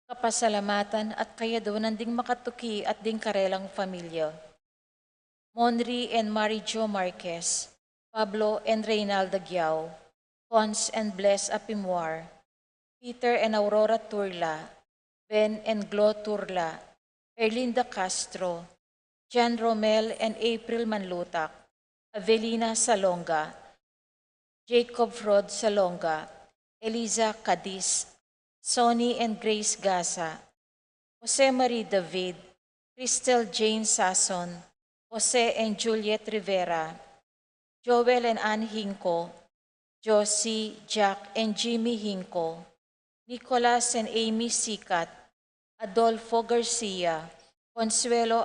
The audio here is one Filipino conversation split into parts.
kapasalamatan at kayadunan ding makatuki at ding karelang pamilya. Monri and Mary Jo Marquez, Pablo and Reynaldo Giao, Pons and Bless Apimwar, Peter and Aurora Turla, Ben and Glo Turla, Erlinda Castro, Jan Romel and April Manlutak, Avelina Salonga, Jacob Frod Salonga, Eliza Cadiz, Sonny and Grace Gasa, Jose Marie David, Crystal Jane Sason, Jose and Juliet Rivera, Joel and Ann Hinco, Josie, Jack and Jimmy Hinco, Nicolas and Amy Sikat, Adolfo Garcia, Consuelo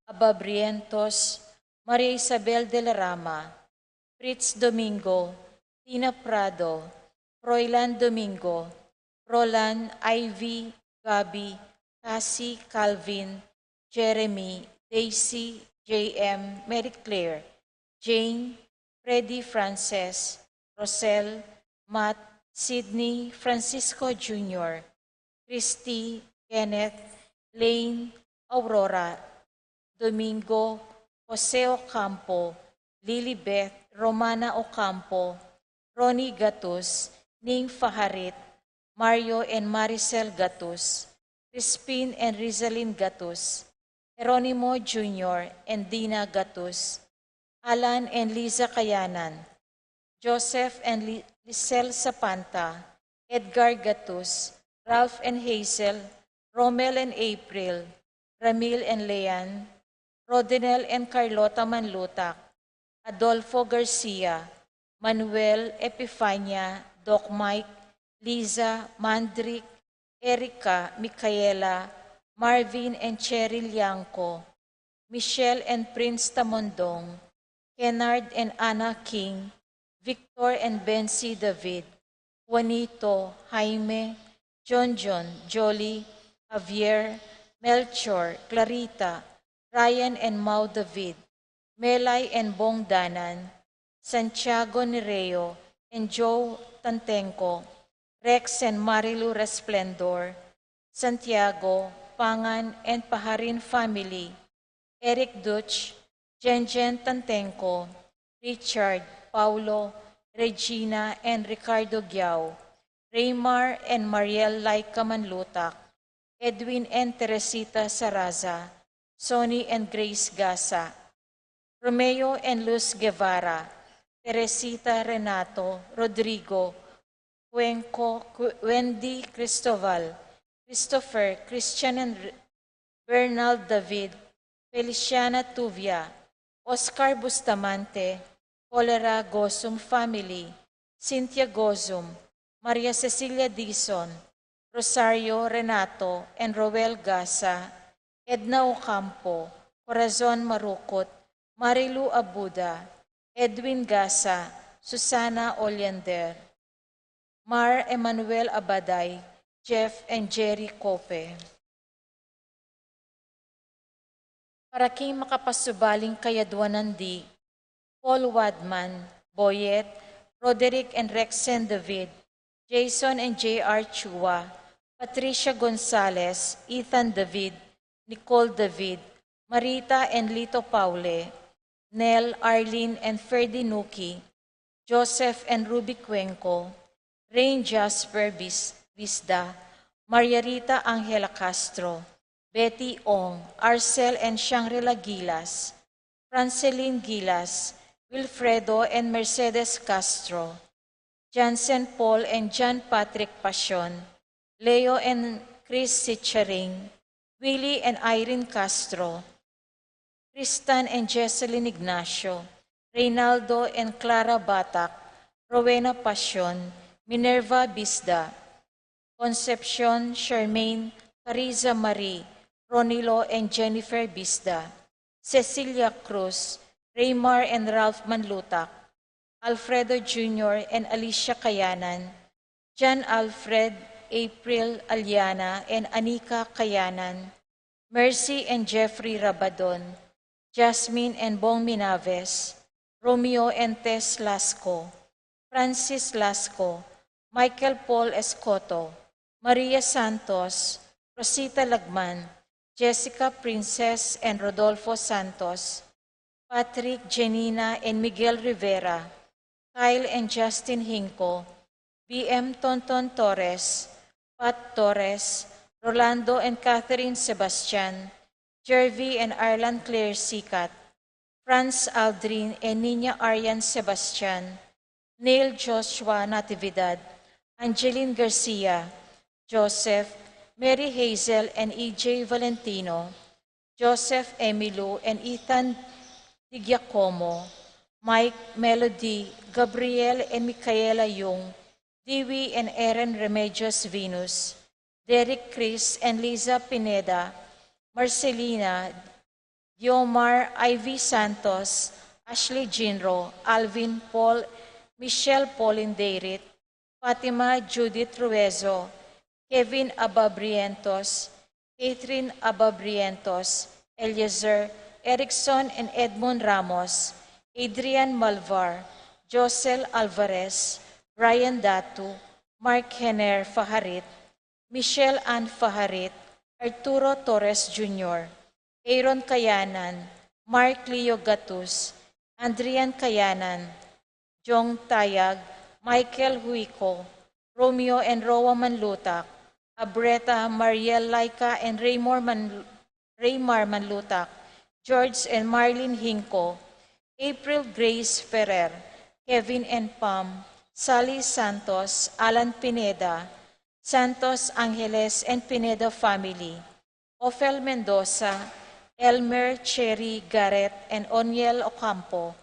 Ababrientos, Maria Isabel de la Rama, Fritz Domingo, Tina Prado, Froilan Domingo, Roland, Ivy, Gabi, Cassie, Calvin, Jeremy, Daisy, J.M., Mary Claire, Jane, Freddie Frances, Rosel, Matt, Sydney, Francisco Jr., Christy, Kenneth, Lane, Aurora, Domingo, Jose Ocampo, Lilibeth, Romana Ocampo, Ronnie Gatus, Ning Faharit, Mario and Maricel Gatus, Crispin and Rizalyn Gatus, Geronimo Jr. and Dina Gatus, Alan and Liza Kayanan, Joseph and Lisel Sapanta, Edgar Gatus, Ralph and Hazel, Romel and April, Ramil and Leanne, Rodinel and Carlota Manlutak, Adolfo Garcia, Manuel Epifania, Doc Mike, Liza, Mandrick, Erica, Micaela, Marvin and Cheryl Yanko, Michelle and Prince Tamondong, Kennard and Anna King, Victor and Bency David, Juanito, Jaime, John, Jolie, Javier, Melchor, Clarita, Ryan and Mau David, Melay and Bong Danan, Santiago Nereo and Joe Tantenco, Rex and Marilu Resplendor, Santiago, Pangan and Paharin family, Eric Dutch, Jenjen Tantenco, Richard, Paulo, Regina and Ricardo Giao, Raymar and Mariel Laika Manlutak, Edwin and Teresita Saraza, Sonny and Grace Gasa, Romeo and Luz Guevara, Teresita Renato, Rodrigo, Cuenco, Wendy Cristoval, Christopher, Christian and Bernal David, Feliciana Tuvia, Oscar Bustamante, Colera Gosum family, Cynthia Gozum, Maria Cecilia Dizon, Rosario Renato and Roel Gasa, Edna Ocampo, Corazon Marukot, Marilu Abuda, Edwin Gasa, Susana Oleander, Mar Emmanuel Abaday, Jeff and Jerry Cope. Para king makapasubaling kayadwanan di, Paul Wadman, Boyet, Roderick and Rexen David, Jason and J.R. Chua, Patricia Gonzalez, Ethan David, Nicole David, Marita and Lito Paule, Nell, Arlene and Ferdy Nuki, Joseph and Ruby Cuenco, Rain Jasper Visda, Maria Rita Angela Castro, Betty Ong, Arcel and Shangri-La Gilas, Franceline Gilas, Wilfredo and Mercedes Castro, Jansen Paul and John Patrick Pasion, Leo and Chris Sicharing, Willie and Irene Castro, Tristan and Jesselyn Ignacio, Reynaldo and Clara Batak, Rowena Pasion, Minerva Bisda, Concepcion, Charmaine, Cariza Marie, Ronilo and Jennifer Bisda, Cecilia Cruz, Raymar and Ralph Manlutak, Alfredo Jr. and Alicia Kayanan, John Alfred, April Aliana and Anika Kayanan, Mercy and Jeffrey Rabadon, Jasmine and Bong Minaves, Romeo and Tess Lasco, Francis Lasco, Michael Paul Escoto, Maria Santos, Rosita Lagman, Jessica Princess and Rodolfo Santos, Patrick, Janina, and Miguel Rivera, Kyle and Justin Hinco, BM Tonton Torres, Pat Torres, Rolando and Catherine Sebastian, Jervy and Arlan Claire Sikat, Franz Aldrin and Nina Arian Sebastian, Neil Joshua Natividad, Angeline Garcia, Joseph, Mary Hazel and EJ Valentino, Joseph Emilu and Ethan Di Giacomo, Mike, Melody, Gabriel and Micaela Yung, Dewey and Aaron Remedios Venus, Derek Chris and Liza Pineda, Marcelina, Diomar, Ivy Santos, Ashley Jinro, Alvin Paul, Michelle Pauline Deirit, Fatima Judith Ruezo, Kevin Ababrientos, Catherine Ababrientos, Eliezer, Erickson and Edmond Ramos, Adrian Malvar, Josel Alvarez, Brian Datu, Mark Henner Faharit, Michelle Ann Faharit, Arturo Torres Jr., Aaron Kayanan, Mark Leo Gatus, Andrian Kayanan, Jong Tayag, Michael Huico, Romeo and Roa Manlutak, Abreta, Mariel Laika and Raymar Manlutak, George and Marlene Hinco, April Grace Ferrer, Kevin and Pam, Sally Santos, Alan Pineda, Santos Angeles and Pineda family, Ophel Mendoza, Elmer Cherry Garrett and Oniel Ocampo,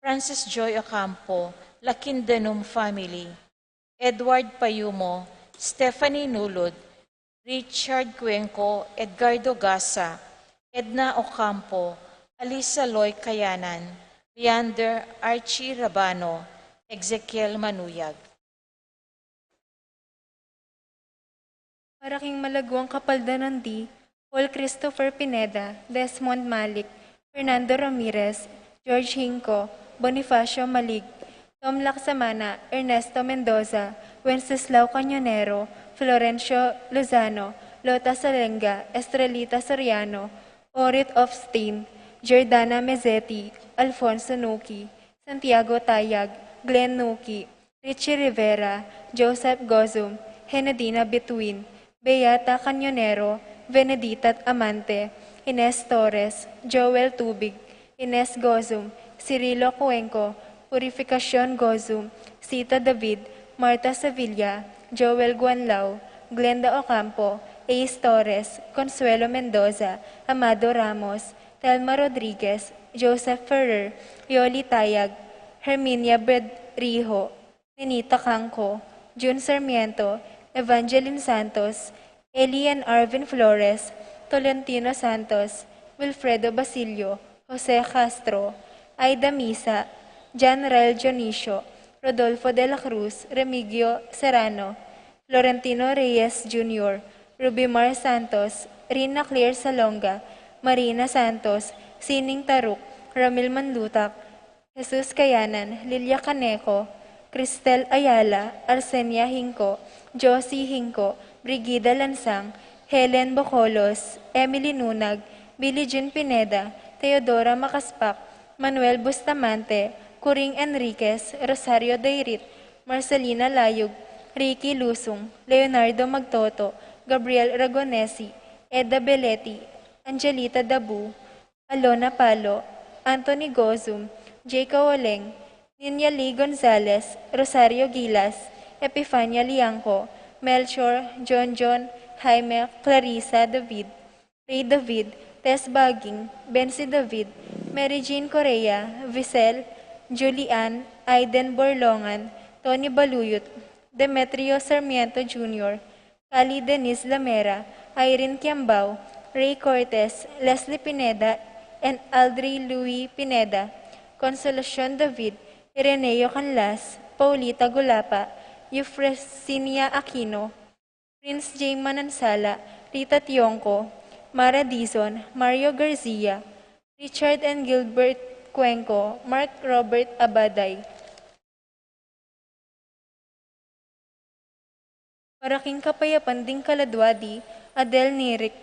Francis Joy Ocampo, Lakindanum family, Edward Payumo, Stephanie Nulod, Richard Cuenco, Edgardo Gasa, Edna Ocampo, Alisa Loy Kayanan, Leander Archie Rabano, Ezekiel Manuyag. Paraking Malagwang Kapaldanan Paul Christopher Pineda, Desmond Malik, Fernando Ramirez, George Hinco, Bonifacio Malig, Tom Laksamana, Ernesto Mendoza, Wenceslao Cañonero, Florencio Lozano, Lota Salenga, Estrelita Soriano, Orit Ofstein, Jordana Mezzetti, Alfonso Nuki, Santiago Tayag, Glenn Nuki, Richie Rivera, Joseph Gozum, Henadina Bituin, Beata Cañonero, Benedita Amante, Ines Torres, Joel Tubig, Ines Gozum, Cirilo Cuenco, Purificación Gozum, Sita David, Marta Sevilla, Joel Guanlao, Glenda Ocampo, Ace Torres, Consuelo Mendoza, Amado Ramos, Telma Rodriguez, Joseph Ferrer, Yoli Tayag, Herminia Bedrijo, Ninita Canco, June Sarmiento, Evangeline Santos, Elian Arvin Flores, Tolentino Santos, Wilfredo Basilio, Jose Castro, Aida Misa, Jan Rael Dionisio, Rodolfo de la Cruz, Remigio Serrano, Florentino Reyes Jr., Rubimar Santos, Rina Claire Salonga, Marina Santos, Sining Taruk, Ramil Manlutak, Jesus Kayanan, Lilia Caneco, Cristel Ayala, Arsenia Hinco, Josie Hinco, Brigida Lansang, Helen Bocolos, Emily Nunag, Billie Jean Pineda, Teodora Makaspak, Manuel Bustamante, Coring Enriquez, Rosario Deirit, Marcelina Layug, Ricky Lusung, Leonardo Magtoto, Gabriel Ragonesi, Eda Belletti, Angelita Dabu, Alona Palo, Anthony Gozum, Jacob Oleng, Ninya Lee Gonzalez, Rosario Gilas, Epifania Liangco, Melchor, John, Jaime, Clarissa David, Ray David, Tess Baging, Bensi David, Mary Jean Correa, Visel, Julian, Aiden Borlongan, Tony Baluyot, Demetrio Sarmiento Jr., Cali Denise Lamera, Irene Kiambao, Ray Cortez, Leslie Pineda, and Aldri Louis Pineda, Consolacion David, Ireneo Canlas, Paulita Gulapa, Eufresinia Aquino, Prince J. Manansala, Rita Tionco, Mara Dizon, Mario Garcia, Richard and Gilbert Cuenco, Mark Robert Abaday. Paraking Kapayapan ding Kaladwadi, Adel Nirik,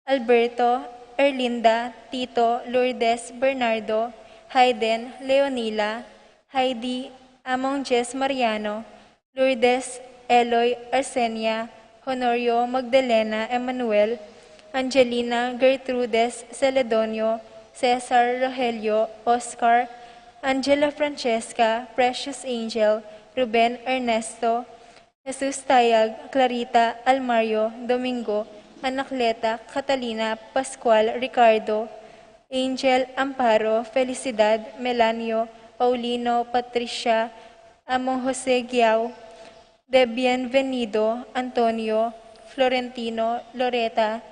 Alberto, Erlinda, Tito, Lourdes, Bernardo, Hayden, Leonila, Heidi, Among Jess Mariano, Lourdes, Eloy, Arsenia, Honorio, Magdalena, Emmanuel, Angelina, Gertrudes, Celedonio, Cesar, Rogelio, Oscar, Angela Francesca, Precious Angel, Ruben Ernesto, Jesus Tayag, Clarita, Almario, Domingo, Anakleta, Catalina, Pascual, Ricardo, Angel, Amparo, Felicidad, Melanio, Paulino, Patricia, Among Jose Giao, De Bienvenido, Antonio, Florentino, Loreta,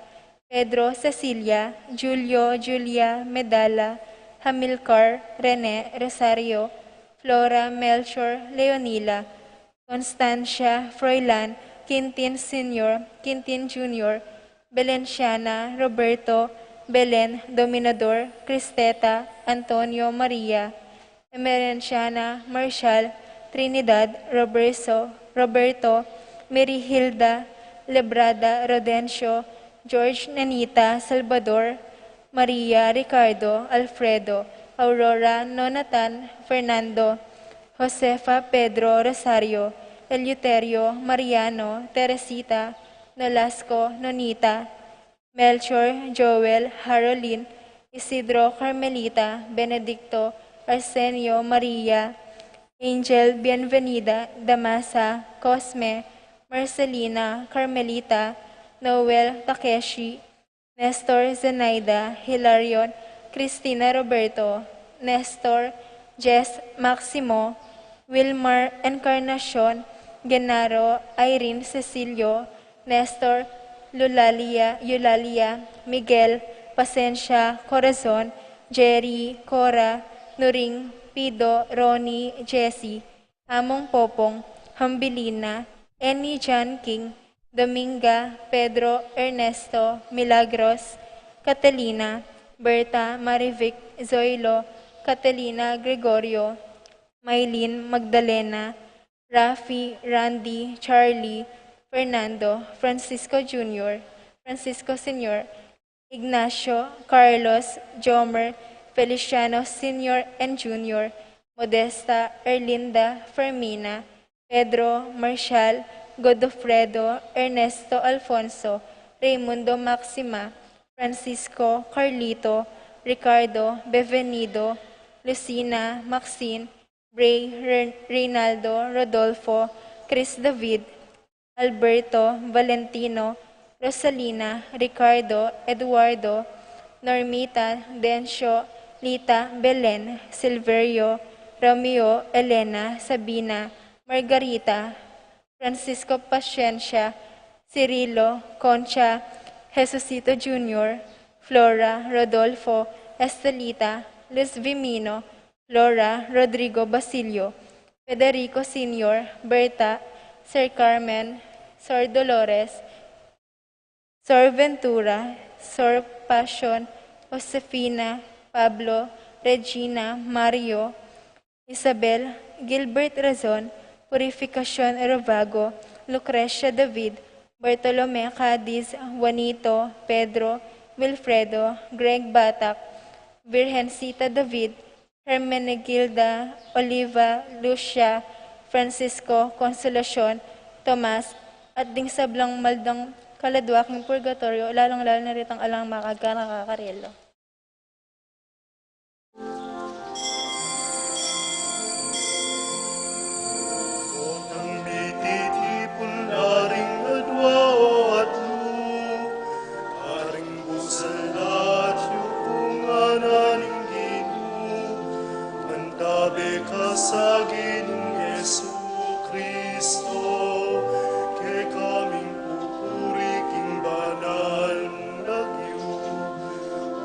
Pedro, Cecilia, Julio, Julia, Medala, Hamilcar, Rene, Rosario, Flora, Melchor, Leonila, Constancia, Froilan, Quintin Sr., Quintin Jr., Belenciana, Roberto, Belen, Dominador, Cristeta, Antonio, Maria, Emerenciana, Marshall, Trinidad, Roberto, Mary Hilda, Lebrada, Rodencio, George Nanita, Salvador, Maria, Ricardo, Alfredo, Aurora, Nonatan, Fernando, Josefa, Pedro, Rosario, Eleuterio, Mariano, Teresita, Nolasco, Nonita, Melchor, Joel, Haroline, Isidro, Carmelita, Benedicto, Arsenio, Maria, Angel, Bienvenida, Damasa, Cosme, Marcelina, Carmelita, Noel, Takeshi, Nestor, Zenaida, Hilarion, Cristina Roberto, Nestor, Jess, Maximo, Wilmar, Encarnacion, Genaro, Irene, Cecilio, Nestor, Eulalia, Miguel, Pasencia, Corazon, Jerry, Cora, Nuring, Pido, Ronnie, Jessie, Among Popong, Hambilina, Annie John King, Dominga, Pedro, Ernesto, Milagros, Catalina, Berta, Marivic, Zoilo, Catalina, Gregorio, Maylin, Magdalena, Rafi, Randy, Charlie, Fernando, Francisco Jr., Francisco Sr., Ignacio, Carlos, Jomer, Feliciano Sr. and Jr., Modesta, Erlinda, Fermina, Pedro, Marshall, Godofredo, Ernesto Alfonso, Raimundo Maxima, Francisco, Carlito, Ricardo, Bevenido, Lucina, Maxine, Bray, Reynaldo, Rodolfo, Chris David, Alberto, Valentino, Rosalina, Ricardo, Eduardo, Normita, Dencio, Lita, Belen, Silverio, Romeo, Elena, Sabina, Margarita, Francisco Paciencia, Cirilo, Concha, Jesucito Jr., Flora, Rodolfo, Estelita, Luz Vimino, Flora, Rodrigo Basilio, Federico Sr., Berta, Sir Carmen, Sir Dolores, Sir Ventura, Sir Passion, Josefina, Pablo, Regina, Mario, Isabel, Gilbert Razon, Purificacion Erovago, Lucrecia David, Bartolome Cadiz, Juanito, Pedro, Wilfredo, Greg Batak, Virgencita David, Hermenegilda, Oliva, Lucia, Francisco, Consolacion, Tomas, at ding sablang maldang kaladwaking purgatorio, lalong-lalo na ritang alang makaga nakakarelo. Ang mititipon aring adwa at lu, aring busalat yung ananing ginu, mantabe kasagin Yesu Kristo, ke kaming pupuriking banal mong lagyo,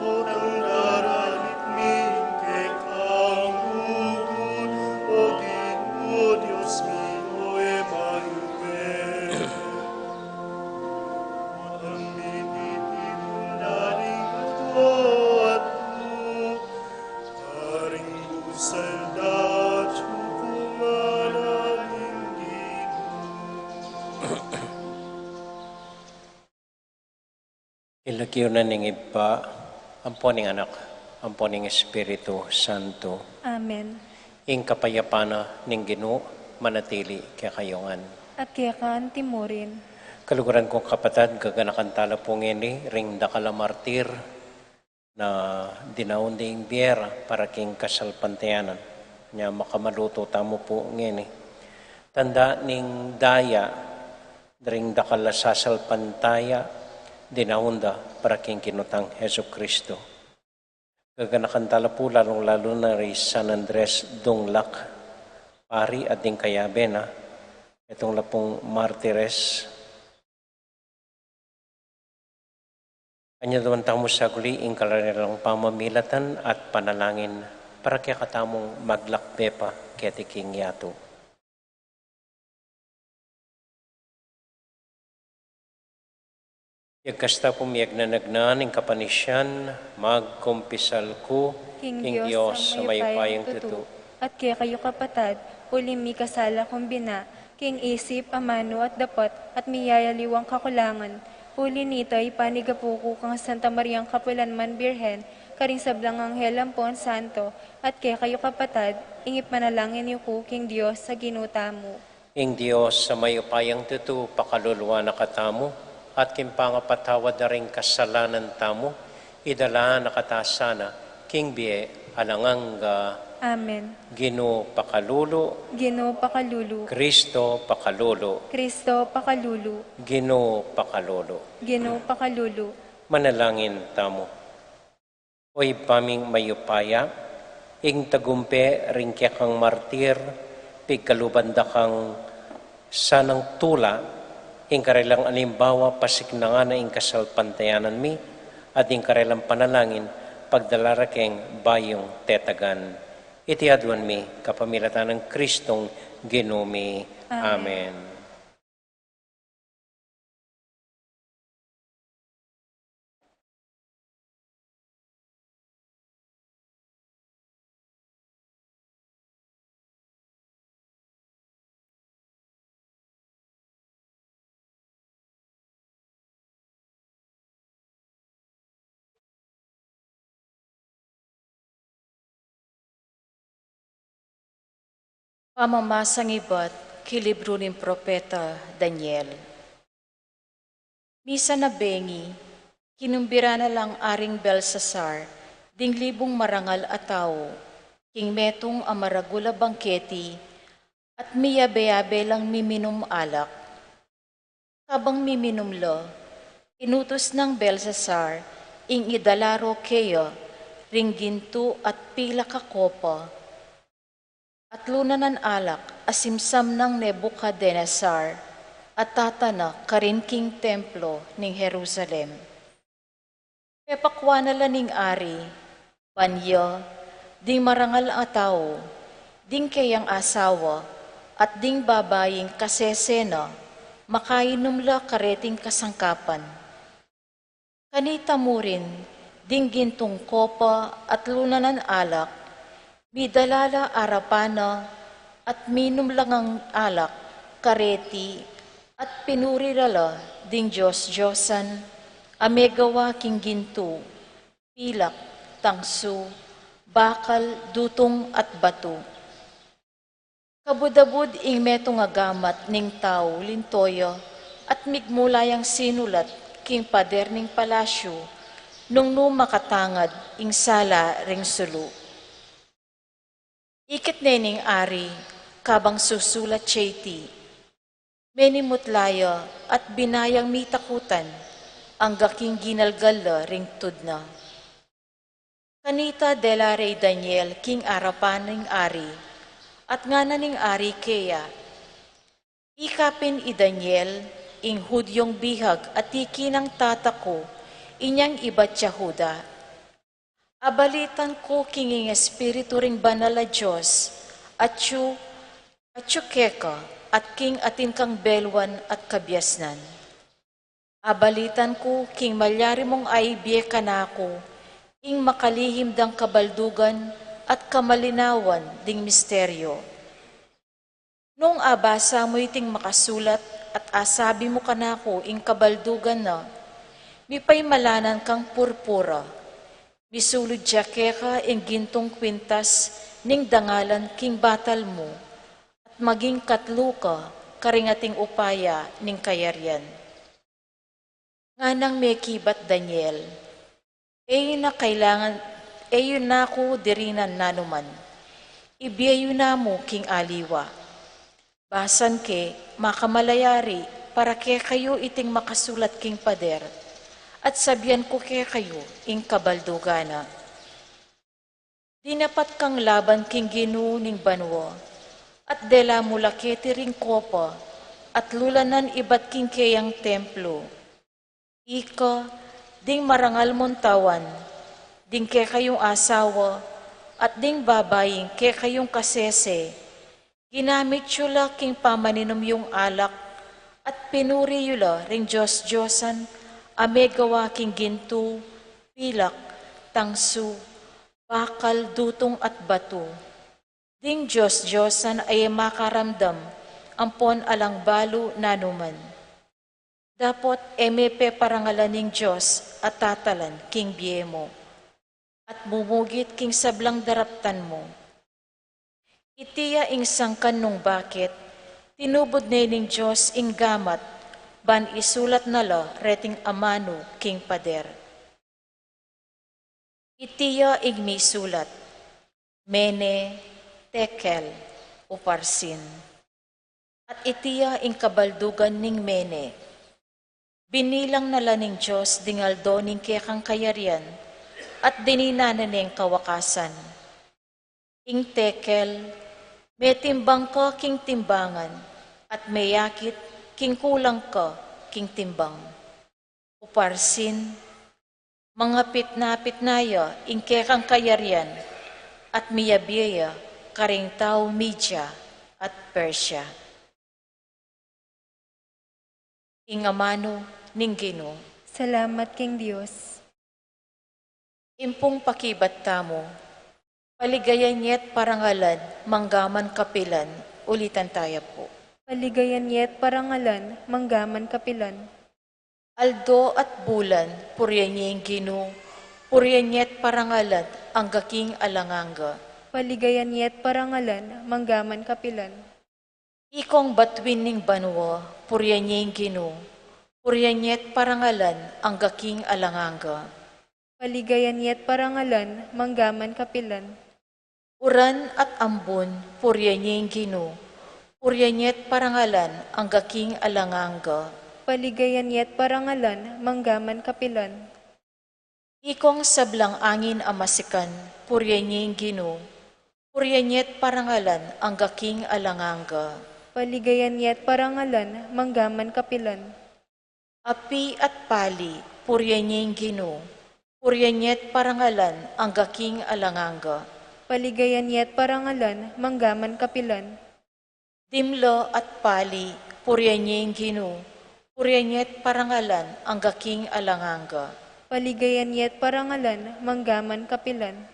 o nang daralit min ke kangugun, o Ginoo Dios mio Emmanuel. Ang mititipon daring adwa at lu, aring busal dat hukuman aming Ginoo. Ilagyo na ning iba, amponing anak, amponing Espiritu Santo. Amen. Ing kapayapana ning Ginoo manatili kaya kayongan. At kaya kaan timurin. Kaluguran kong kapatid, gaganakan tala po ngini, ring dakala martir na dinaon ding biera para king kasalpantayanan. Nya makamaluto tamo po ngini. Tanda ning daya, ring dakala sasalpantaya, dinaunda para king kinutang Heso Kristo. Gaganakan tala po lalong-lalo na rin San Andres Donglak, pari at ding kayabe na, itong lapong martires. Anya naman tamo sa guli, ing kalarilang pamamilatan at panalangin para kaya katamong maglakbe pa kaya tiking yato. Yagkasta pumiyag na nagnaan, ing kapanisyan, magkumpisal ko, King ing Diyos sa mayupayang tutu. At kaya kayo kapatad, ulim mi kasala kumbina, king isip, amano at dapat, at miyayaliwang kakulangan. Uli nito ay panigapuko kang Santa Mariang Kapulanman Birhen, karing sablang Anghel Ampon Santo, at kaya kayo kapatad, ingip manalangin niyo ko, king Diyos, sa ginuta mo. Ing Diyos sa mayupayang tutu, pakaluluwa na katamo, at kimpangapatawad na rin kasalanan tamo, idala na katasana, king biye alanganga. Amen. Ginoo pakalulo, Ginoo pakalulu, Kristo pakalulo, Kristo pakalulu, Ginoo pakalulo. Ginoo pakalulu. Manalangin tamo. Oy paming mayupaya, ing tagumpe ring kaya kang martir, pigkalubanda kang sanang tula, ing karelang alimbawa pasik na nga na ing kasalpantayanan mi, at ing karelang panalangin, pagdalarakeng bayong tetagan. Iti aduan mi, kapamilatan ng Kristong Ginoo mi. Amen. Pamamasang iba't kilibro ng Propeta Daniel. Misa na bengi, kinumbira na lang aring Belsasar, ding libong marangal at tao, king metong amaragula bangketi, at miyabe-yabe lang miminum alak. Habang miminum lo, inutos ng Belsasar, ing idalaro keyo, ring ginto at pila ka kopa, at lunanan alak, asimsam ng Nebuchadnezzar, at tatana karinking templo ng Jerusalem. Pepakwa na laning ari, banyo, ding marangal ang tao, ding kayang asawa, at ding babaying kasesena, makainom la kareting kasangkapan. Kanita mo rin, ding gintong kopa at lunanan alak, midalala arapana at minum lang ang alak, kareti, at pinurirala ding Diyos-Diyosan, amegawa king ginto, pilak, tangso, bakal, dutong at bato. Kabudabud ing metong agamat ning tao, lintoyo, at migmulayang sinulat king pader ning palasyo, nung makatangad ing sala ring sulu. Ikit nening ari, kabang susulat cheti, menimutlayo at binayang mitakutan, ang gaking ginalgala ring tudna. Kanita dela rey Daniel, king arapan ning ari, at nga na ning ari kaya, ikapin i Daniel, ing hudyong bihag at ikinang tatako, inyang ibat Yahuda. Abalitan ko kinging espiritu ring banal a Diyos, at keka, at king atin kang belwan at kabyasnan. Abalitan ko king malyari mong aibye kanako, ing makalihim dang kabaldugan at kamalinawan ding misteryo. Nung abasa mo iting makasulat at asabi mo kanako ing kabaldugan na, Mipay malanan kang purpura, misulod siya keka ing gintong kwintas ning dangalan king batal mo, at maging katluka karingating upaya ning kayaryan. Nga nang may kibat Daniel, eyo na ko dirinan nanuman, ibiyayo na mo king aliwa. Basan ke makamalayari para ke kayo iting makasulat king pader, at sabihan ko ke kayo ing kabaldugana. Dinapat kang laban king Ginoo ning banwa, at dela mula keti ring kopa, at lulanan ibat king kayang templo. Ika, ding marangal mong tawan, ding ke kayong asawa, at ding babaying ke kayong kasese, ginamit yula king pamaninom yung alak, at pinuri yula ring Diyos-Diyosan, amegawa king ginto, pilak, tangsu, bakal, dutong at bato. Ding Diyos-Diyosan ay makaramdam, ampon alang balo nanuman. Dapot emepe parangalan ning Diyos at tatalan king biye mo, at bumugit king sablang daraptan mo. Itiya ing sangkan nung bakit, tinubod na ning Diyos ing gamat, ban isulat nala reting amano king pader. Itiya ing misulat, mene, tekel, uparsin. At itiya ing kabaldugan ning mene, binilang nala ning Diyos dingaldo ning kekang kayarian, at dininanan ning kawakasan. Ing tekel, may timbang ka king timbangan, at may yakit king kulang ka king timbang. Uparsin, mga pitna-pitnaya ing kekang kayarian, at miyabiya karing tao Media at Persia. Ing amano ning Ginoo, Salamat king Diyos. impong pakibat tamo, paligayan yet parangalan, manggaman kapilan, ulitan tayo po. Paligayan yet parangalan, manggaman kapilan. Aldo at bulan, puryan niya yung Ginoo, puryan yet parangalan, ang gaking alanganga. Paligayan yet parangalan, manggaman kapilan. Ikong batwin ning banwa, puryan niya yung Ginoo, puryan yet parangalan, ang gaking alanganga. Paligayan yet parangalan, manggaman kapilan. Uran at ambon, puryan niya yung Ginoo, puryan yet parangalan, ang gaking alanganga. Paligayan yet parangalan, manggaman kapilan. Ikong sablang angin amasikan, puryan niya yung Ginoo, puryan yet parangalan, ang gaking alanganga. Paligayan yet parangalan, manggaman kapilan. Api at pali, puryan niya yung Ginoo, puryan yet parangalan, ang gaking alanganga. Paligayan yet parangalan, manggaman kapilan. Dimlo at pali, puryan niya yung Ginoo, puryan yet parangalan, ang gaking alanganga. Paligayan yet parangalan, manggaman kapilan.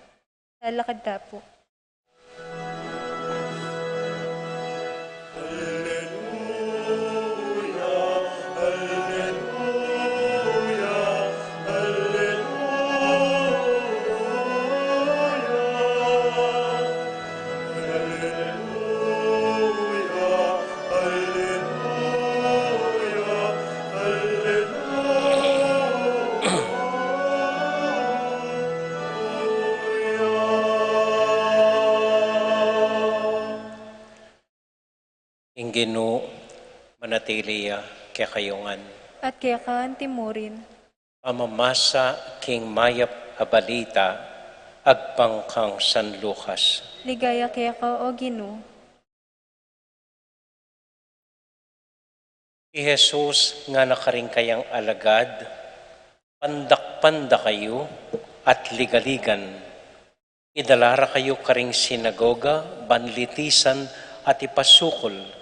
Lalakad tapo. Ing Ginoo, manatiliya kaya kayungan. At kaya kaan timurin. Pamamasa king mayap abalita, agpang kang San Lucas. Ligaya kaya ka o Ginoo. Si Jesus nga nakaring kayang alagad, pandak-panda kayo at ligaligan. Idalara kayo karing sinagoga, banlitisan at ipasukol.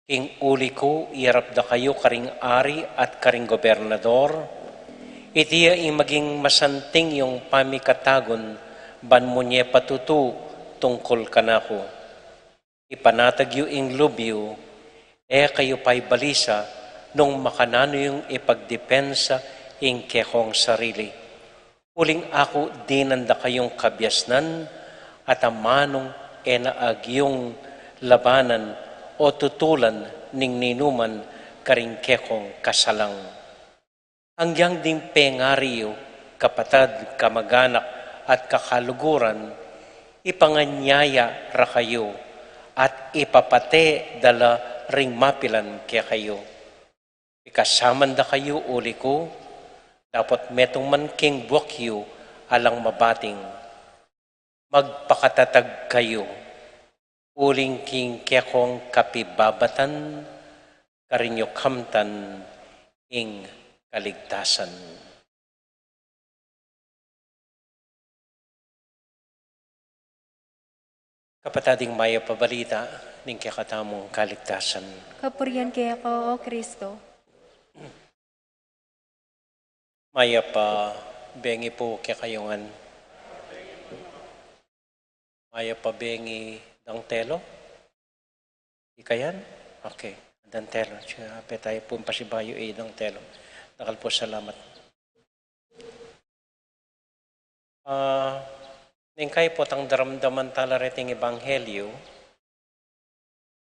King uli ko, iarap da kayo karing ari at karing gobernador. Itiya ing maging masanting yung pamikatagon, ban mo niya patutu tungkol kanako. Ipanatag yu ing lubyo, kayo pa'y balisa nung makanano yung ipagdepensa ing kekong sarili. Uling ako dinanda kayong kabyasnan at amanong enaag labanan o tutulan ning ninuman karing kekong kasalang. Hanggang ding pengariyo, kapatad, kamag-anak at kakaluguran, ipanganyaya ra kayo at ipapate dala ring mapilan kaya kayo. Ikasaman da kayo uli ko, dapat metong man king buwakyo alang mabating. Magpakatatag kayo, uling king kekong kapibabatan, karinyo kamtan ing kaligtasan. Kapatading maya pabalita, ning kakatamong kaligtasan. Kapurian kaya ko, O Kristo. Maya pa bengi po kaya kayongan. Maya pa bengi dang telo? Ikayan? Okay. Dang telo. Siya tayo po pasibayo dang telo. Nakal po salamat. Ningkay po tang daramdaman tala reting ebanghelyo,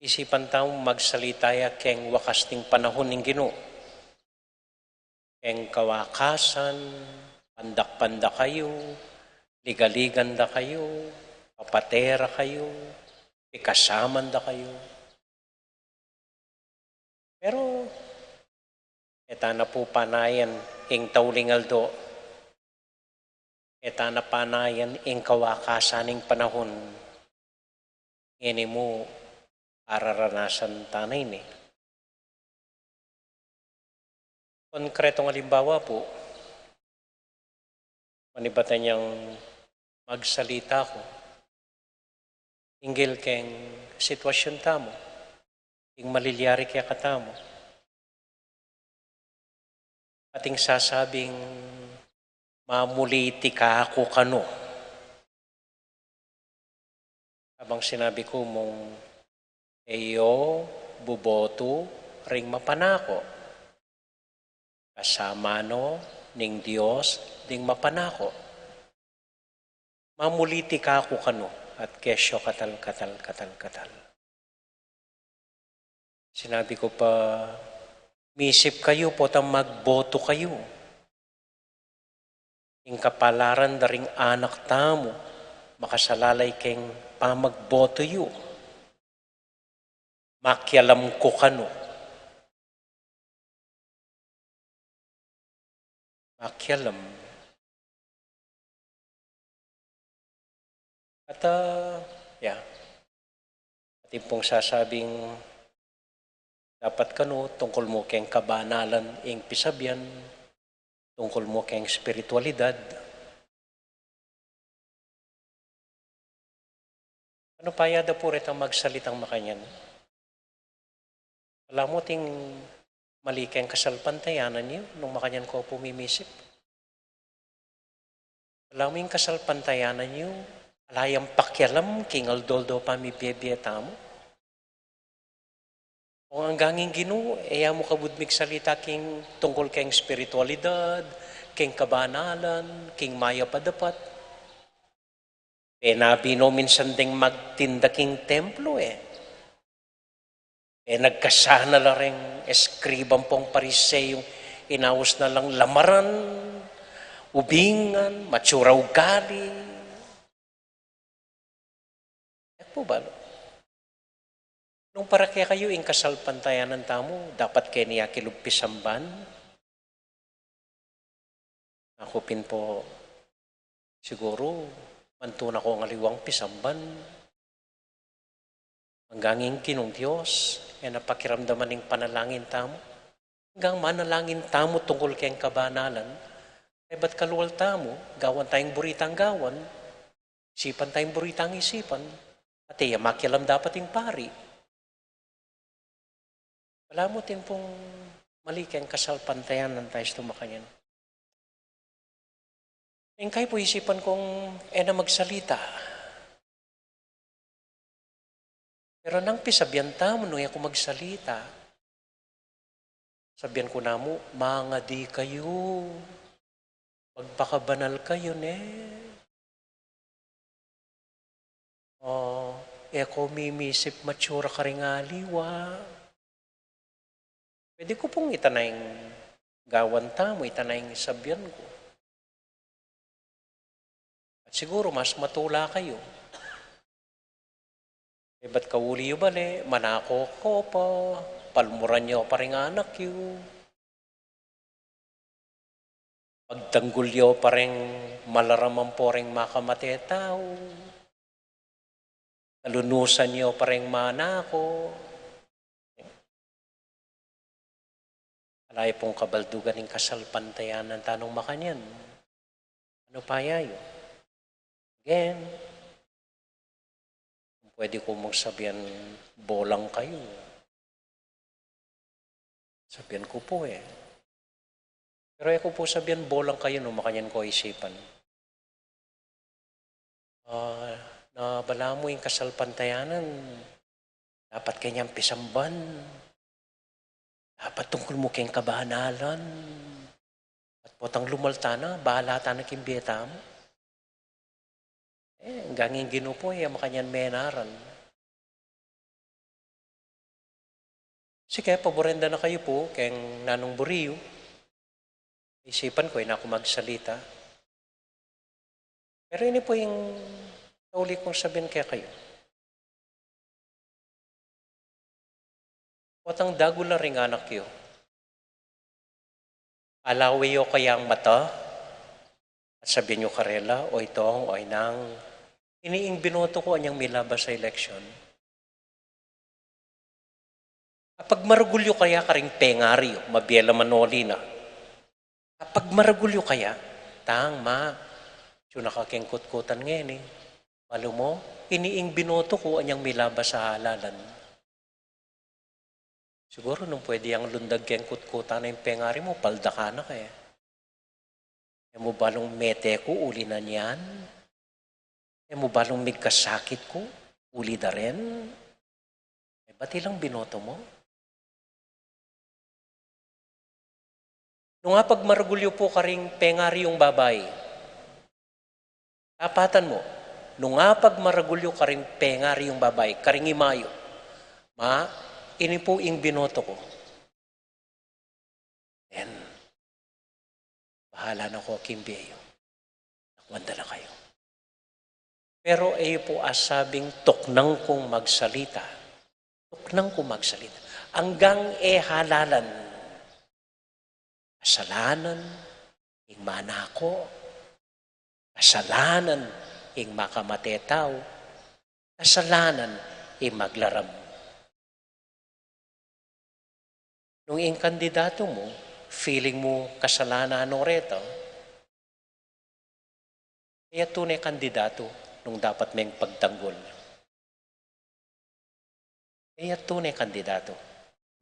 isipan taong magsalitaya keng wakas ting panahon ning Ginoo. Keng kawakasan, pandak-panda kayo, ligaligan da kayo, papatera kayo, ikasaman da kayo. Pero, eta na po panayan ing taulingaldo, eta na panayan ing kawakasaning panahon, ini mo araranasan tanay ni. Konkretong halimbawa po, manibatan niyang magsalita ko, hinggil keng sitwasyon tamo, ing malilyari kaya katamo, ating sasabing mamuliti ka ako kano. Habang sinabi ko mong eyo, buboto, ring mapanako. Kasama no, ning Diyos, ding mapanako. Mamuliti ka ako kano at kesyo katal. Sinabi ko pa, misip kayo po tang magboto kayo. Ing kapalaran daring anak tamo, makasalalay keng pamagboto yu. Makialam ko kano. Makialam. At ating pong sasabing dapat kano tungkol mo keng kabanalan ing pisabyan, tungkol mo keng spiritualidad. Ano pa yada po rin ang magsalitang makanyan? Alam mo ting mali keng kasalpantayanan niyo nung makanyan ko pumimisip. Alam mo yung kasalpantayanan niyo, alayang pakialam kingal doldo pa mi biyeta mo. Kung ang ganging Ginoo, mo kabudmig salita king tungkol keng spiritualidad, king kabanalan, king maya padapat. Nabino minsan ding magtinda king templo nagkasana la rin eskribang pong pariseyong inawas na lang lamaran, ubingan, matsura ugali. Po ba? Nung para kaya kayo ing kasalpantayanan tamo, dapat kaya niya kilugpisamban. Nakupin po, siguro, mantuna ko ang aliwang pisamban. Hanggang kinong Diyos, napakiramdaman ng panalangin tamo. Hanggang manalangin tamo tungkol kayang kabanalan, ba't kaluwal tamo, gawan tayong buritang gawan, isipan tayong buritang isipan, at makialam dapat yung pari. Wala mo din pong mali kayang kasalpantayan ng tayo tumakanyan. Yung kayo po isipan kong na magsalita. Pero nang pisabyan tamo nung ako magsalita, Sabihan ko na mo, mga di kayo. Magpakabanal kayo, ne. Eko mimisip matsura ka rin aliwa. Pwede ko pong itanayang gawan tamo, itanayang sabihan ko. At siguro mas matula kayo. Ba't kawuli yung bali? Manako ko pa. Palmuran niyo pa rin anak yun. Pagtanggol niyo pa rin malaraman po rin makamate tao. Kalunusan niyo pa rin manako. Alay pong kabaldugan ng kasalpantayan ng tanong makanyan. Ano pa yayo? Again, pwede ko mong sabihan, bolang kayo. Sabihan ko po eh. Pero ako po sabihan, bolang kayo nung makanyan ko isipan. Nabala mo yung kasalpantayanan, dapat kanyang pisamban. Dapat tungkol mo kayong kabahanalan. At potang lumalta na, bahala ta na kimbiyeta mo. Hanggang yung ginupo makanyan menaran. Sige, paborenda na kayo po, kayong nanong buriyo. Isipan ko, na ako magsalita. Pero ini po yung tauli kong sabihin kaya kayo. Watang dagula ring anak yo. Alawi yo kayang mata, at sabihin nyo karela, o itong, o inang, iniing binoto ko anyang milaba sa election. Kapag maragulyo kaya karing pengaryo, mabiela manoli na. Kapag maragulyo kaya, tang ma, siya nakakengkot-kutan ngayon eh. Malo mo, iniing binoto ko anyang milaba sa halalan. Siguro nung pwede ang lundag kengkot-kutan na yung pengari mo, palda ka na kaya. E mo balong mete ko, uli na niyan? E mo balong migkasakit ko, uli da rin? E ba't ilang binoto mo? Nung nga pag maragulyo po ka ring pengari yung babae, tapatan mo, nung nga pag maragulyo ka ring pengari yung babae, karing imayo, ma, ini po yung binoto ko. Then, bahala na ko, Kimbeyo. Nakwanda na kayo. Pero po asabing tuknang kong magsalita. Tuknang kong magsalita. Hanggang halalan. Kasalanan, ing manako. Kasalanan, ing makamatetaw. Kasalanan, ing maglaram. Nung ing kandidato mo, feeling mo kasalanan o reto, kaya tunay kandidato nung dapat may pagtanggol. Kaya tunay kandidato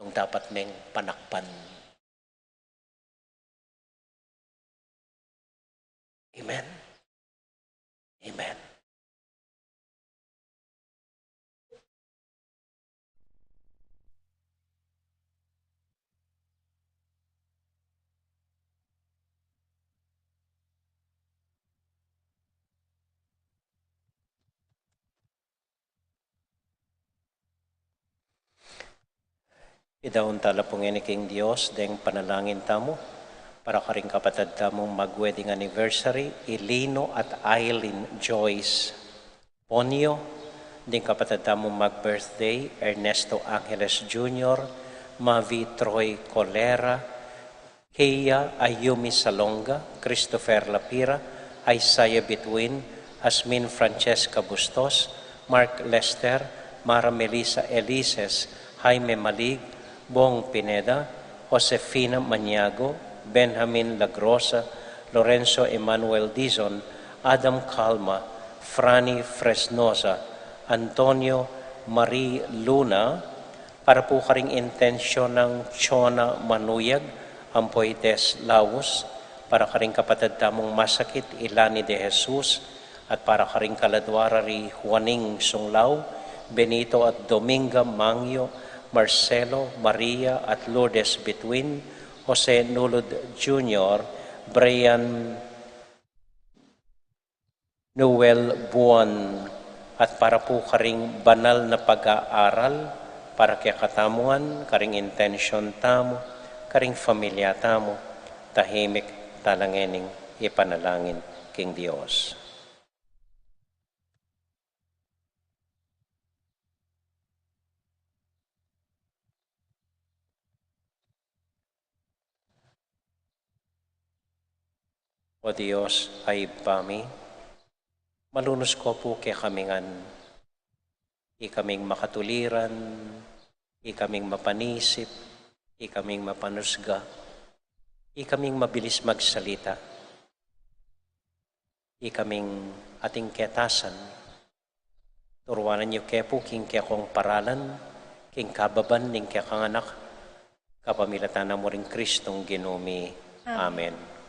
nung dapat may panakpan. Amen? Amen. Idaon tala pong king Diyos, deng panalangin tamo, para karing kapatid tamong mag-wedding anniversary, Ilino at Eileen Joyce Ponyo, deng kapatid tamong mag-birthday, Ernesto Angeles Jr., Mavi Troy Colera, Kea Ayumi Salonga, Christopher Lapira, Isaiah Betwin, Asmin Francesca Bustos, Mark Lester, Mara Melissa Elises, Jaime Malig, Bong Pineda, Josefina Maniago, Benjamin Lagrosa, Lorenzo Emmanuel Dizon, Adam Calma, Franny Fresnosa, Antonio Marie Luna, para po karing intensyon ng Chona Manuyag, Ampoites Laos, para karing kapatid tamong masakit, Ilani de Jesus, at para karing kaladwara ri Juaning Sunglao, Benito at Dominga Mangyo, Marcelo, Maria at Lourdes Between, Jose Nulod Jr., Brian Noel Buwan, at para po karing banal na pag-aaral, para kaya katamuan, karing intensyon tamo, karing familia tamo, tahimik talangening ipanalangin king Dios. O Dios ay pami, malunos ko po kaya kamingan, ikaming makatuliran, ikaming mapanisip, ikaming mapanusga, ikaming mabilis magsalita, ikaming ating ketasan, turuanan niyo kaya po king kaya kong paralan, king kababan ning kaya kang anak, kapamilatan na mo rin Kristong ginumi. Amen.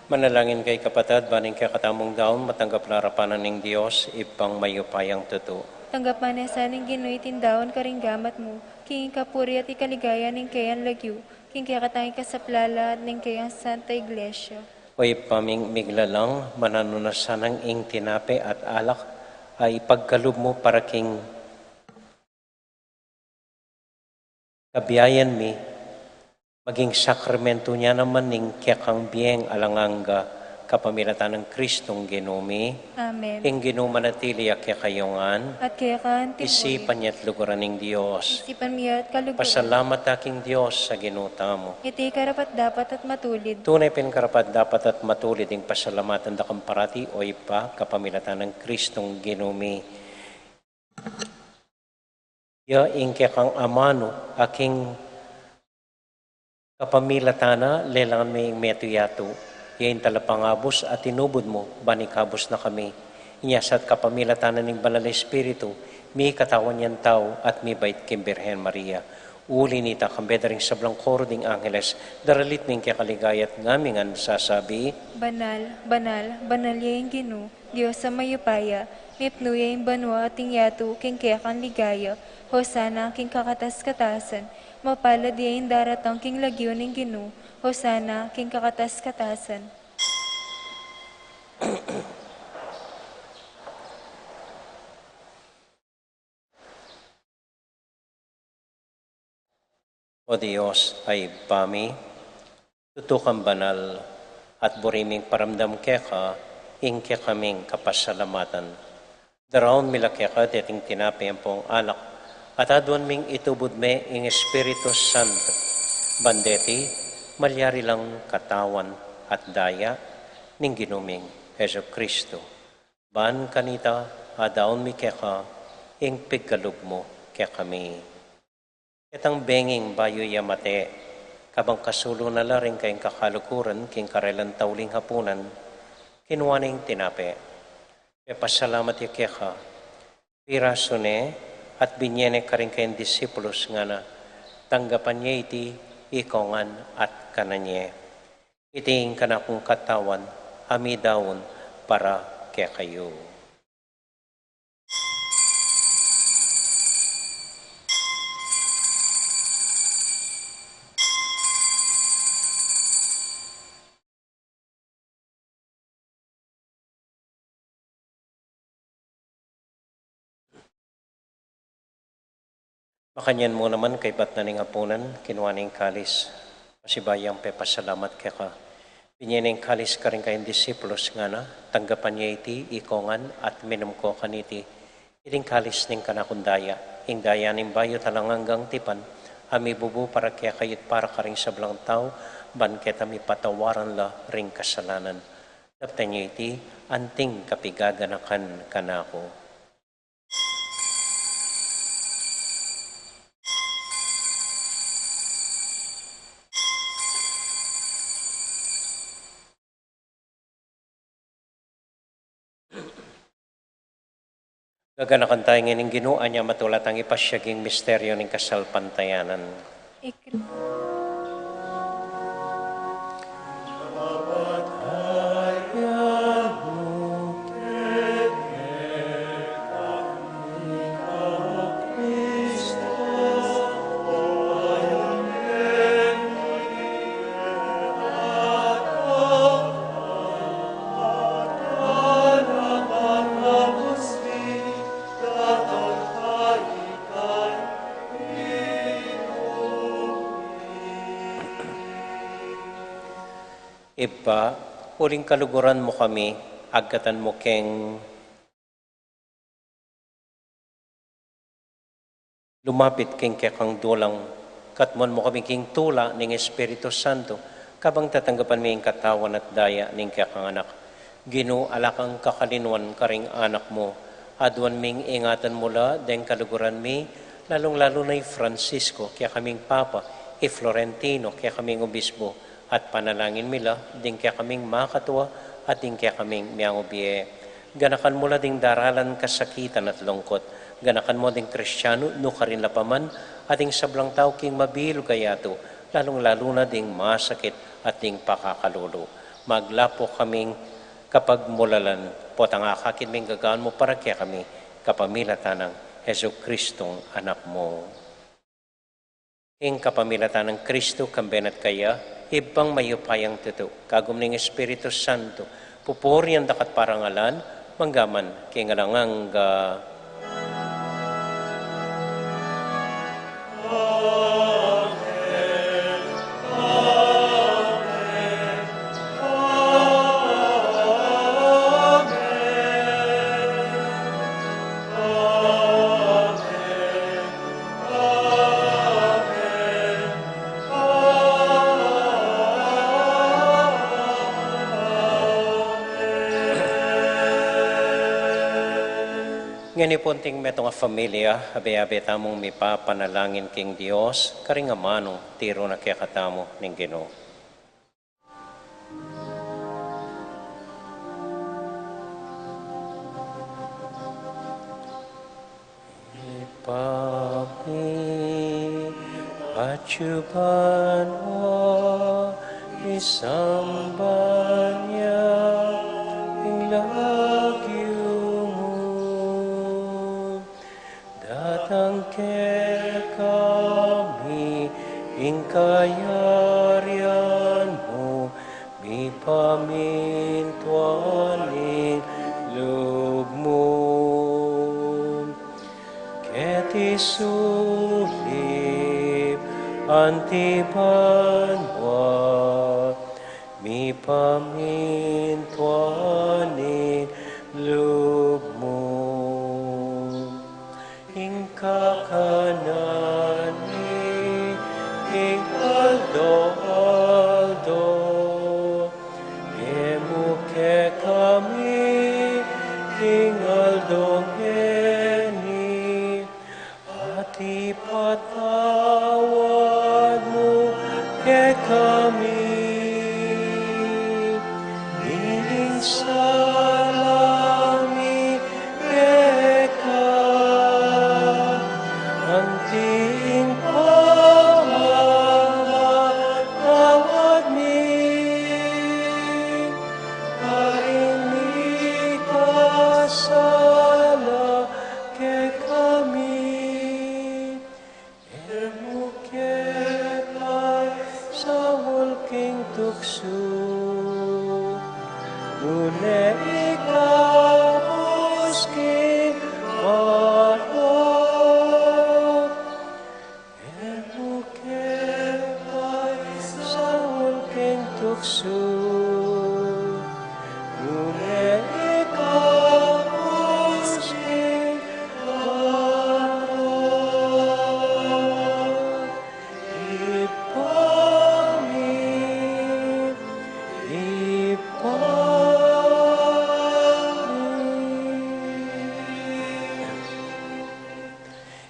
Manalangin kay kapatid, baning kay katamong daon, matanggap na harapanan ng Diyos, ipang mayupayang totoo. Tanggapan na sa ning Ginoy tindaon karing gamat mo, king kapuri at ikaligaya ning kayan lagyu, king kaya katangin ka sa plala at ning kayang Santa Iglesia. O ipaming miglalang, mananunasan ng ing tinape at alak, ay pagkalub mo para king kabiyayan mi, maging sakramento niya naman ning kiyakang biyeng alanganga kapamilatan ng Kristong ginumi, Amen. ing ginumanatili kaya kayongan, At kaya ka isipan niya't lugaran ng Diyos. isipan miya at kaluguran. Pasalamat aking Diyos sa ginuta mo. Iti karapat dapat at matulid. Tunay pinkarapat dapat at matulid ang pasalamatan da kamparati o ipa kapamilatan ng Kristong ginumi. Ya ingke kang amano aking kapamilatana lelangan may metuyato. Yain talapangabos at tinubod mo banikabos na kami. Inyasat kapamilatana ng Banal na Espiritu, mi katawan yan tao at mi bait kim Birhen Maria. Uli nita kambedaring sablang koro ding Angeles, daralit ning kakaligayat ngamingan sasabi, Banal, banal, banal yaing Gino, Diyos sa mayupaya, mipno yaing banwa ating yato, king kaya kang ligaya, Hosana king kakatas-katasan, mapalad yaing daratang king lagyo ng Gino, Hosana king kakatas-katasan. O Diyos ay pami, tutukang banal at buriming paramdam keka, ingke kaming kapasalamatan. Daraon mila keka dating tinapayang pong alak, at adwan ming itubod me ing Espiritu Santo. Bandeti, malyari lang katawan at daya ning ginuming Heso Kristo. Ban kanita, adaon mi keka, ing pigkalub mo kaya kami. Itang benging bayo yamate, kabang kasulo na laring kayong kakalukuran, king karelan tauling hapunan, kinuwaning tinape. Pasalamat yakeka, pirasone, at binyene ka rin kayong disipulos nga na, tanggapan niya iti ikongan at kananye. Iting kanakong katawan, amidawon para kaya kayo. Makanyan mo naman kay bat na ning apunan, kinuha ning kalis. Pasibayang pasalamat kaya ka. Pinyaning kalis ka rin kayong disipulos nga na, tanggapan niya iti, ikongan at minum ko kaniti. Iting kalis ning kanakundaya, ing daya ning bayo talang hanggang tipan, ami bubu para kaya kayit para ka rin sa blang tao, ban kita mi patawaran la ring kasalanan. Taptan niya iti, anting kapigaganakan kanako. Gaganakan tayo ngayon ginuan niya matulat ang ipasyaging misteryo ng kasalpantayanan. Iba, uling kaluguran mo kami, agkatan mo keng lumapit keng kekang dulang, katmon mo kami king tula ng Espiritu Santo, kabang tatanggapan mi katawan at daya ng kekang anak. Ginu alakang kakalinuan karing anak mo, aduan ming ingatan mula, den kaluguran mi, lalong-lalo na Francisco, kaya kaming Papa, Florentino, kaya kaming Obispo, at panalangin mila, din kaya kaming makatuwa at din kaya kaming miyangubiye. Ganakan mo la ding daralan kasakitan at lungkot. Ganakan mo ding Kristyano, no karin lapaman, at ding sablang tao king mabilo kayato, lalong-lalo na ding masakit at ding pakakalulo. Maglapo kaming kapag mulalan, po ang akakit ming gagaan mo para kaya kami, kapamilatan ng Heso Kristong anak mo. Ing kapamilatan ng Kristo, kambenat kaya, ibang mayupayang tuto, kagum ng Espiritu Santo, pupuri ang dakat parangalan, manggaman, kingalangang Ngani punting metong familia, abe-abe tamong mipapanalangin king Dios, karingamanong tiro na kaya katamo ning Ginoo. Ipapi, acuban o, isamban niya, ing lagi datang ke kami, ing kayarianmu, mi pamintuanin lubmu. Keti sulip antibanwa, mi pamintuanin lubmu. Kakanani, ing aldo, emuke kami, ing aldo ngeni, ati patay. ke kami. Salami eka anting pamamatawad mi kaini kasala ke kami emu ketay sa hulking tukso Nune ikapos kinahal Emukepay sa hulking tukso Nune ikapos kinahal Ipamit,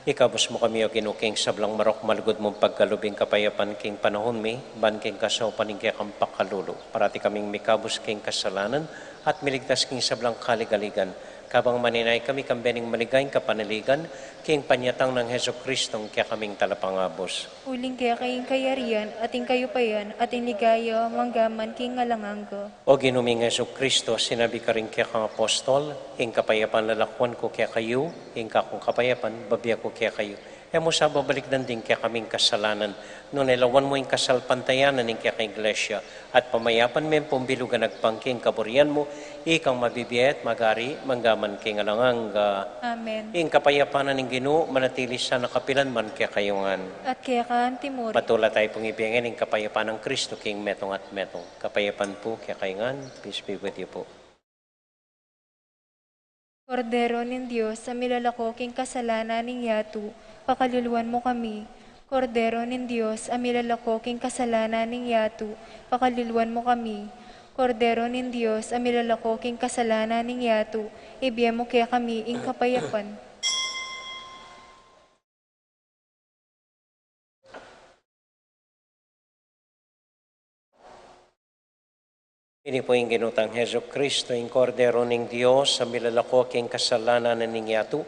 Ikabos mo kami o kinuking sablang marok malugod mong pagkalubing kapayapan king panahon mi, ban king kasaw paning kaya kang pakalulo. Parati kaming mikabos king kasalanan at miligtas king sablang kaligaligan. Kabang maninay kami kambening maligayang kapanaligan, king panyatang ng Heso Kristong kaya kaming talapangabos. Uling kaya kayong kayarian, ating kayo pa yan, ating ligaya, manggaman king ngalanganggo. O ginuming Heso Kristo, sinabi ka rin kaya kang apostol, ing kapayapan lalakwan ko kaya kayo, ing kakong kapayapan, babya ko kaya kayo. E mo sa babalik din kaya kaming kasalanan, no nilawan mo yung kasalpantayanan ng kaya ka iglesia, at pamayapan mo yung pumbilugan nagpangking kaburian mo, ikang mabibiyat, magari, manggaman king alanganga. Amen. Ing kapayapanan ng Ginoo manatili sa nakapilan man kaya kayungan. At kaya ka timuri. Patula tayo pong ibigin ng kapayapan ng Kristo king metong at metong. Kapayapan po kaya kayungan. Peace be with you po. Kordero ng Diyos, sa milalako king kasalanan ng yatu, pakaluluan mo kami. Kordero ng Diyos, ang milalako king kasalanan ng yatu, pakaluluan mo kami. Kordero ng Diyos, ang milalako king kasalanan ng yatu, ibiya mo kaya kami ing kapayapan. Ini po yung ginutang Heso Kristo, yung kordero ng Diyos, sa milalako king kasalanan ng yatu,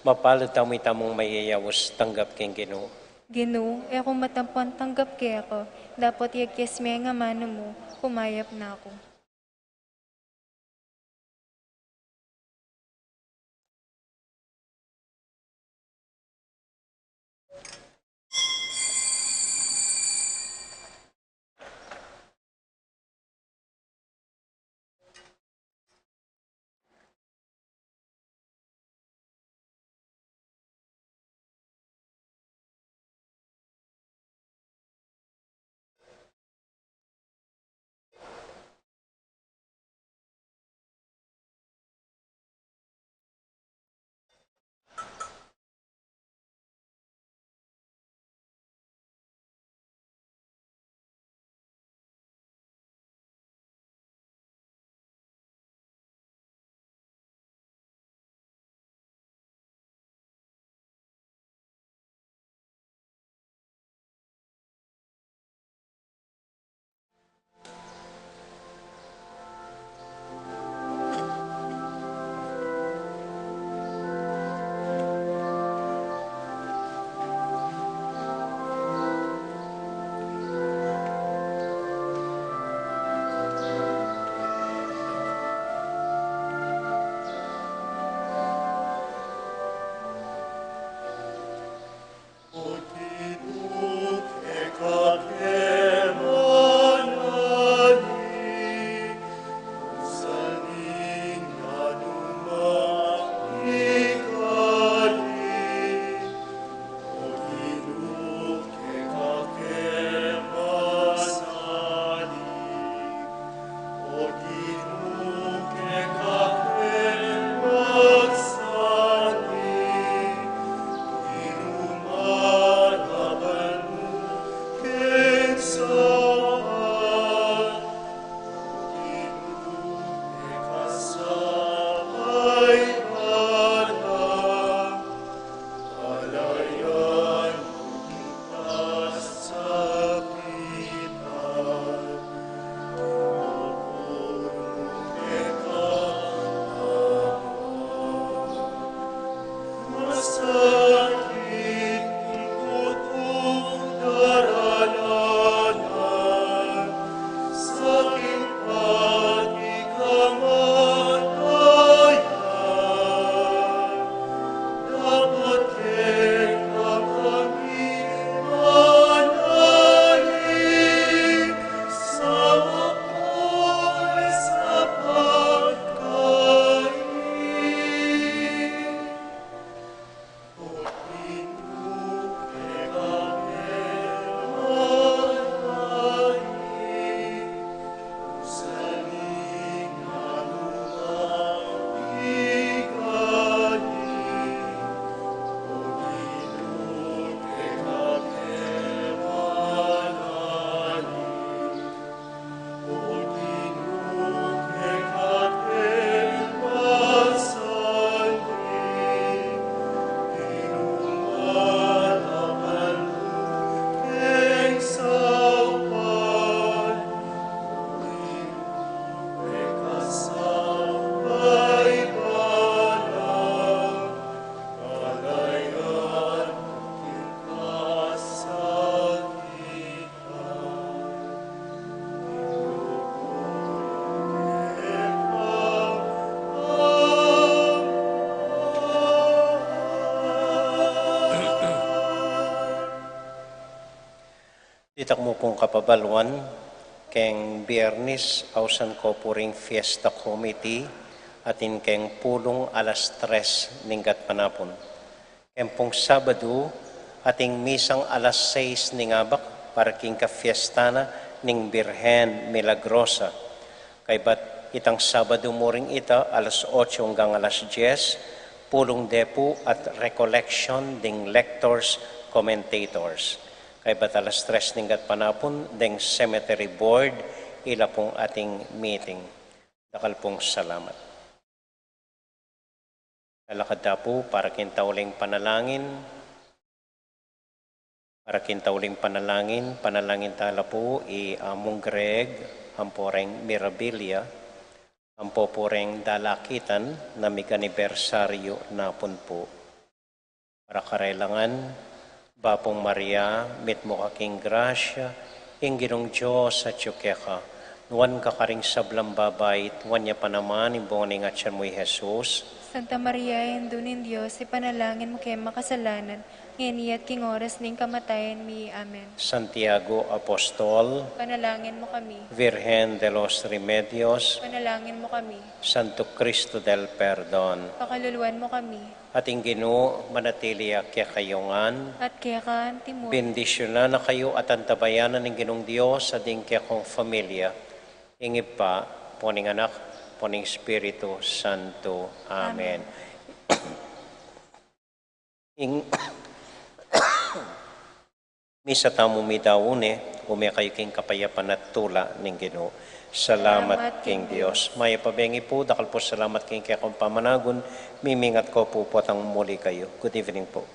mapalad tamo'y tamong mayayawos, tanggap king Ginoo. Ginoo, kung matampan tanggap kaya ako, dapat yakyas may nga mano mo, kumayap na ako. Itak mo pong kapabalwan, keng Biyernes, ausan ko puring Fiesta Committee, atin keng pulong alas 3 ninggat panapon. Keng pong Sabado, ating misang alas 6 ningabak, para king ka fiestana ning Birhen Milagrosa. Kay bat itang Sabado mo ring ita, alas 8 hanggang alas 10, pulong depo at recollection ding lectors, commentators. Kay bat alas 3 ninggat panapon, ding cemetery board, ila pong ating meeting. Dakal pong salamat. Lalakad na po para kintauling panalangin. Para kintauling panalangin, panalangin tala po Among Greg, amporeng Mirabilia, ampoporeng dalakitan na anibersaryo na po. Para karailangan, Bapong Maria, mit mo kaking grasya, ingginong Diyos at yukeka, nuwan ka karing sablang babay, nuwan niya pa naman, imbong nga tiyan mo'y Jesus. Santa Maria, Indunin Diyos, ipanalangin mo kayo makasalanan, ngayon at king oras ning kamatayan mi. Amen. Santiago Apostol, Panalangin mo kami. Virgen de los Remedios, Panalangin mo kami. Santo Cristo del Perdon, Pakaluluan mo kami. ating Ginoo manatili kaya kayongan, At kaya ka, Timur. bendisyonan na kayo at antabayanan ng Ginong Diyos sa ding kaya kong familia. Ingip pa, poning anak, poning Espiritu Santo. Amen. Misa tamo mi daune, umya kayo king kapayapan at tula ng Ginoo. Salamat king Diyos. Maya pabengi po, dakal po salamat king kaya kong pamanagon, mimingat ko po ang muli kayo. Good evening po.